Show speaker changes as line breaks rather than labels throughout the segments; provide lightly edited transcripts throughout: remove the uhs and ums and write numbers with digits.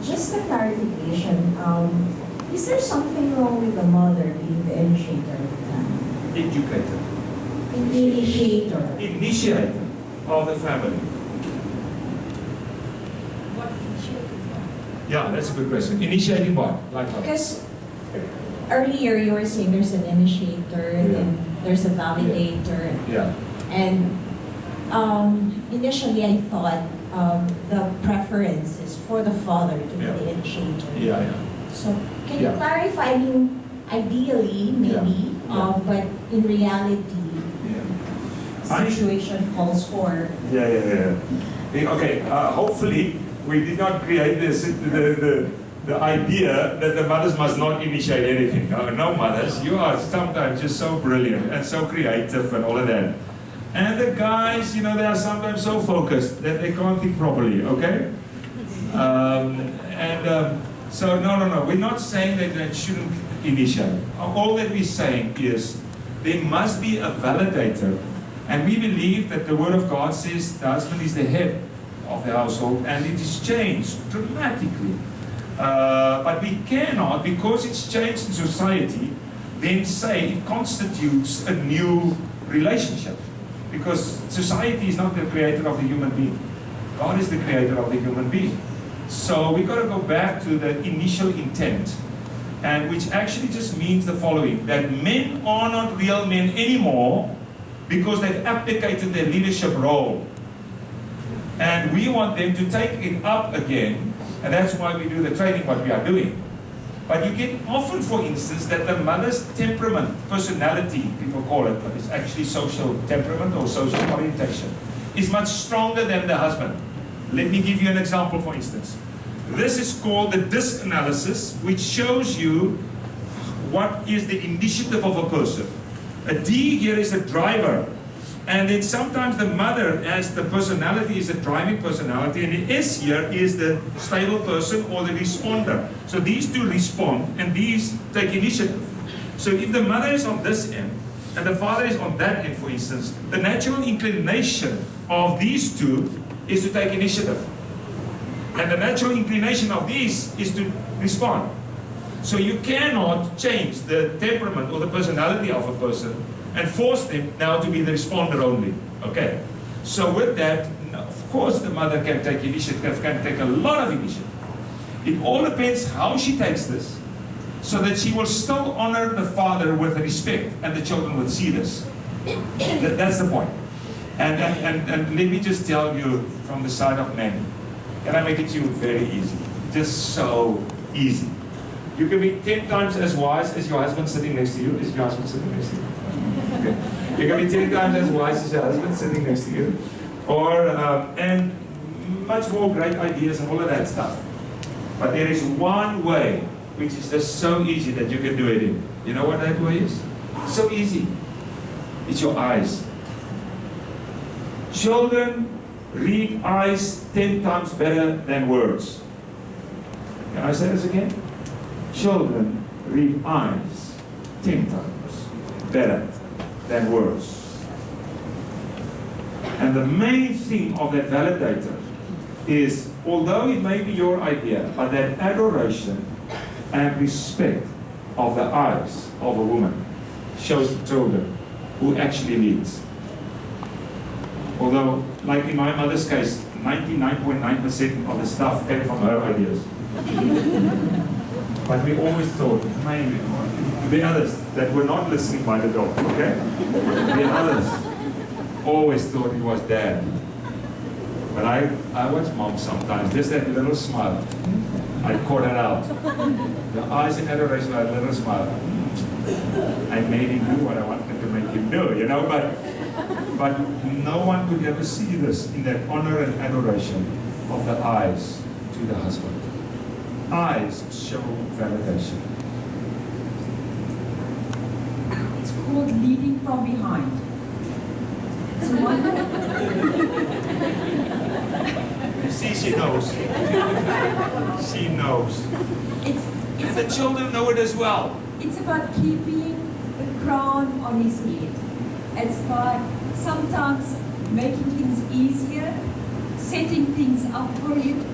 Just a clarification. Is there something wrong with the mother being the initiator of the family?
Educator.
Initiator.
Initiator of the family.
What initiative?
Yeah, that's a good question. Initiating what? Like what?
Because earlier you were saying there's an initiator, and then there's a validator,
Yeah.
and initially I thought the preference is for the father to be
Yeah.
the initiator.
Yeah, yeah.
So can you
Yeah.
clarify? I mean, ideally, maybe,
Yeah.
but in reality,
I-
situation calls for.
Yeah. Okay, hopefully we did not create the idea that the mothers must not initiate anything. No, mothers, you are sometimes just so brilliant and so creative and all of that. And the guys, they are sometimes so focused that they can't think properly, okay? So no, we're not saying that they shouldn't initiate. All that we're saying is there must be a validator. And we believe that the Word of God says the husband is the head of the household, and it is changed dramatically. But we cannot, because it's changed in society, then say it constitutes a new relationship. Because society is not the creator of the human being. God is the creator of the human being. So we've got to go back to the initial intent, and which actually just means the following, that men are not real men anymore because they've abdicated their leadership role. And we want them to take it up again, and that's why we do the training what we are doing. But you get often, for instance, that the mother's temperament, personality, people call it, but it's actually social temperament or social orientation, is much stronger than the husband. Let me give you an example, for instance. This is called the DISC analysis, which shows you what is the initiative of a person. A D here is a driver. And then sometimes the mother, as the personality, is a driving personality, and the S here is the stable person or the responder. So these two respond, and these take initiative. So if the mother is on this end, and the father is on that end, for instance, the natural inclination of these two is to take initiative. And the natural inclination of these is to respond. So you cannot change the temperament or the personality of a person and force them now to be the responder only. Okay? So with that, of course the mother can take initiative, can take a lot of initiative. It all depends how she takes this, so that she will still honor the father with respect, and the children will see this. That's the point. And let me just tell you from the side of men, can I make it to you very easy? Just so easy. You can be 10 times as wise as your husband sitting next to you. Is your husband sitting next to you? Okay. You can be 10 times as wise as your husband sitting next to you. Or, and much more great ideas and all of that stuff. But there is one way which is just so easy that you can do it in. You know what that way is? So easy. It's your eyes. Children read eyes 10 times better than words. Can I say this again? Children read eyes 10 times better than words. And the main thing of that validator is, although it may be your idea, but that adoration and respect of the eyes of a woman shows the children who actually leads. Although, like in my mother's case, 99.9% of the stuff came from her ideas. But we always thought, maybe, the others that were not listening by the door, okay? The others always thought it was dad. But I watch mom sometimes, just that little smile. I caught it out. The eyes in adoration, a little smile. I made him do what I wanted to make him do, you know, but no one could ever see this in that honor and adoration of the eyes to the husband. Eyes show validation.
It's called leading from behind. So one
You see, she knows. She knows. And the children know it as well.
It's about keeping the crown on his head. It's about sometimes making things easier, setting things up for him,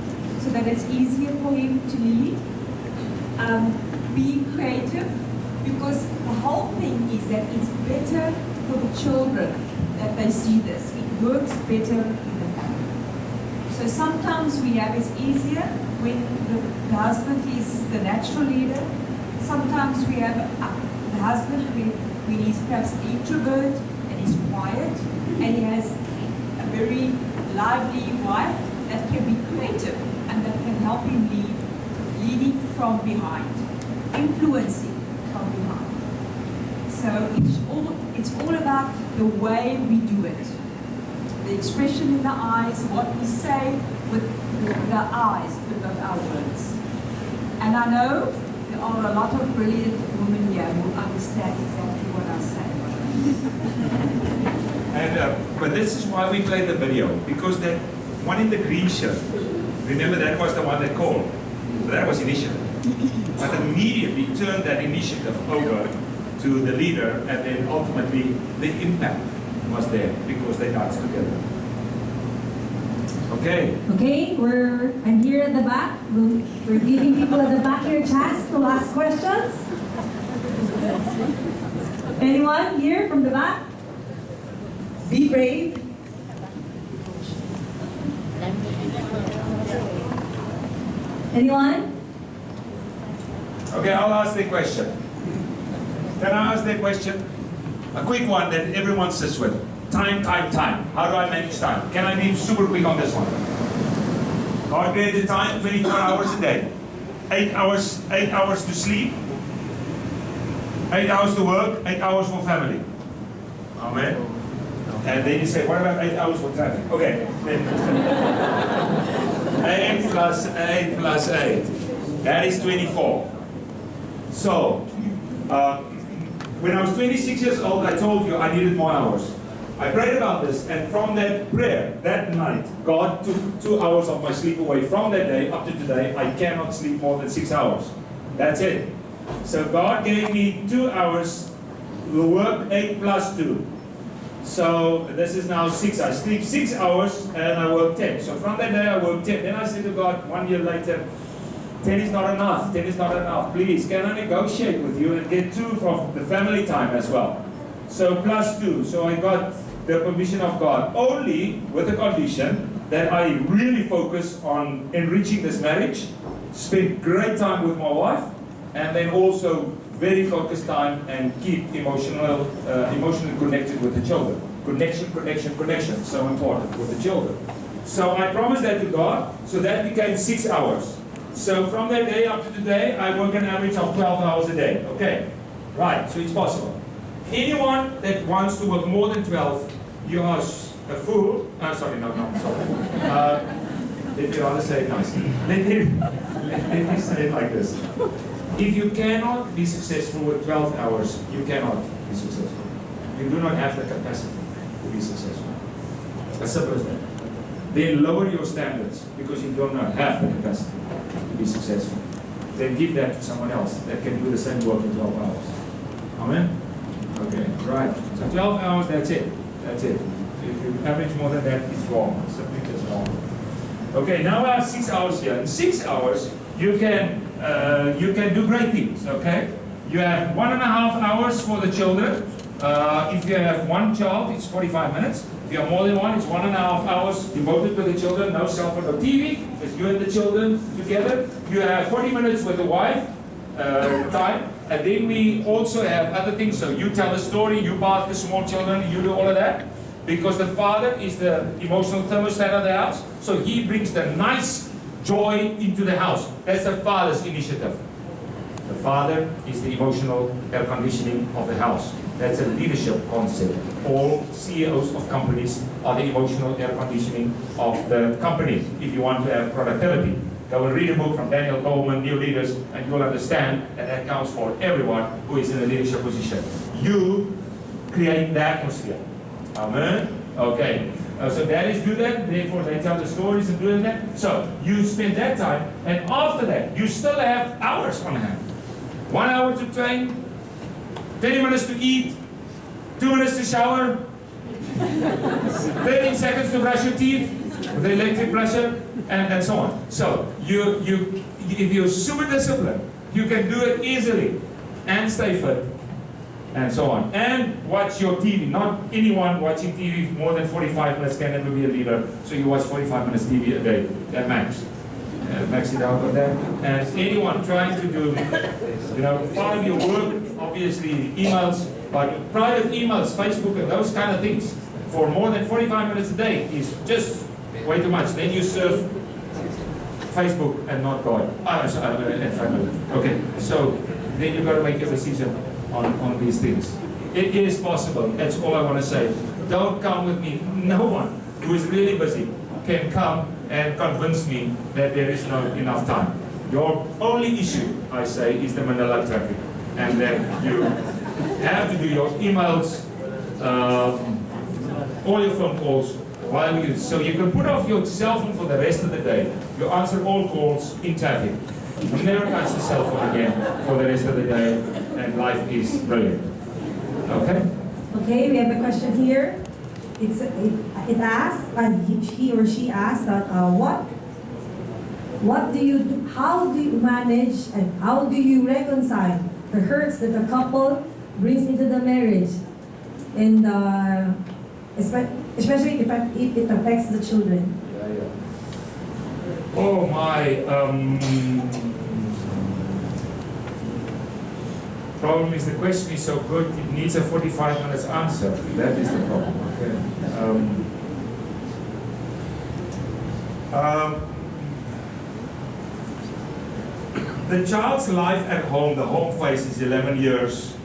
so that it's easier for him to lead. Being creative, because the whole thing is that it's better for the children that they see this. It works better in the family. So sometimes we have it's easier when the husband is the natural leader. Sometimes we have the husband when he's perhaps an introvert and he's quiet, and he has a very lively wife that can be creative and that can help him lead, leading from behind, influencing from behind. So it's all about the way we do it. The expression in the eyes, what we say with the eyes, but not our words. And I know there are a lot of brilliant women here who understand exactly what I say.
And but this is why we play the video, because that one in the green shirt, remember that was the one that called. So that was initiative. But immediately turned that initiative over to the leader, and then ultimately the impact was there because they danced together. Okay.
Okay, I'm here at the back. We're giving people at the back here a chance to ask questions. Anyone here from the back? Be brave. Anyone?
Okay, I'll ask the question. Can I ask the question? A quick one that everyone sits with. Time. How do I manage time? Can I be super quick on this one? God created time, 24 hours a day. 8 hours to sleep. 8 hours to work, 8 hours for family. Amen. And then you say, what about 8 hours for traffic? Okay. 8 plus 8 plus 8. That is 24. So, when I was 26 years old, I told you I needed more hours. I prayed about this, and from that prayer, that night, God took 2 hours of my sleep away. From that day up to today, I cannot sleep more than 6 hours. That's it. So God gave me 2 hours, will work 8 plus 2. So this is now 6. I sleep 6 hours and I work 10. So from that day I work 10. Then I said to God 1 year later, 10 is not enough. 10 is not enough. Please, can I negotiate with you and get 2 from the family time as well? So plus 2. So I got the permission of God, only with the condition that I really focus on enriching this marriage, spend great time with my wife, and then also very focused time and keep emotionally connected with the children. Connection, so important with the children. So I promised that to God, so that became 6 hours. So from that day up to today, I work an average of 12 hours a day. Okay, right, so it's possible. Anyone that wants to work more than 12, you are a fool. Sorry. Let me rather say it nicely. Let me say it like this. If you cannot be successful with 12 hours, you cannot be successful. You do not have the capacity to be successful. As simple as that. Then lower your standards because you do not have the capacity to be successful. Then give that to someone else that can do the same work in 12 hours. Amen? Okay, right. So 12 hours, that's it. That's it. If you average more than that, it's wrong. Simply just wrong. Okay, now I have 6 hours here. In 6 hours, you can do great things, okay? You have 1.5 hours for the children. If you have one child, it's 45 minutes. If you have more than one, it's 1.5 hours devoted to the children. No cell phone, no TV, just you and the children together. You have 40 minutes with the wife time. And then we also have other things. So you tell a story, you bath the small children, you do all of that. Because the father is the emotional thermostat of the house. So he brings the nice joy into the house. That's the father's initiative. The father is the emotional air conditioning of the house. That's a leadership concept. All CEOs of companies are the emotional air conditioning of the company. If you want to have productivity, go and read a book from Daniel Goleman, New Leaders, and you'll understand that that counts for everyone who is in a leadership position. You create the atmosphere. Amen? Okay. So daddies do that, therefore they tell the stories and doing that. So you spend that time, and after that, you still have hours on hand. 1 hour to train, 30 minutes to eat, 2 minutes to shower, 13 seconds to brush your teeth, with the electric brusher, and so on. So if you're super disciplined, you can do it easily and stay fit and so on. And watch your TV. Not anyone watching TV more than 45 minutes can ever be a leader. So you watch 45 minutes TV a day at max. Max it out on that. And anyone trying to do, part of your work, obviously emails, but private emails, Facebook and those kind of things, for more than 45 minutes a day is just way too much. Then you serve Facebook and not God. And family. Okay, so then you've got to make a decision on these things. It is possible. That's all I want to say. Don't come with me. No one who is really busy can come and convince me that there is not enough time. Your only issue, I say, is the Manila traffic. And then you have to do your emails, all your phone calls, so you can put off your cell phone for the rest of the day. You answer all calls in traffic. You never touch the cell phone again for the rest of the day, and life is brilliant. Okay?
Okay, we have a question here. It asks, he or she asks that what do you do, how do you manage and how do you reconcile the hurts that a couple brings into the marriage, and especially if it affects the children?
Oh my, problem is the question is so good, it needs a 45 minutes answer. That is the problem. Okay. The child's life at home, the home phase is 11 years.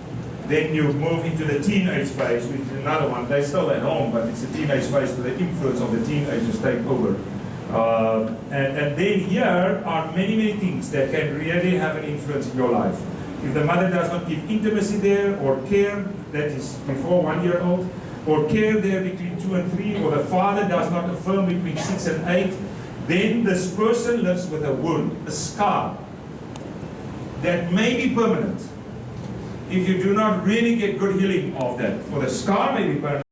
Then you move into the teenage phase, which is another one. They're still at home, but it's a teenage phase where the influence of the teenagers take over. And then here are many, many things that can really have an influence in your life. If the mother does not give intimacy there, or care, that is before 1 year old, or care there between 2 and 3, or the father does not affirm between 6 and 8, then this person lives with a wound, a scar, that may be permanent if you do not really get good healing of that. For the scar may be permanent.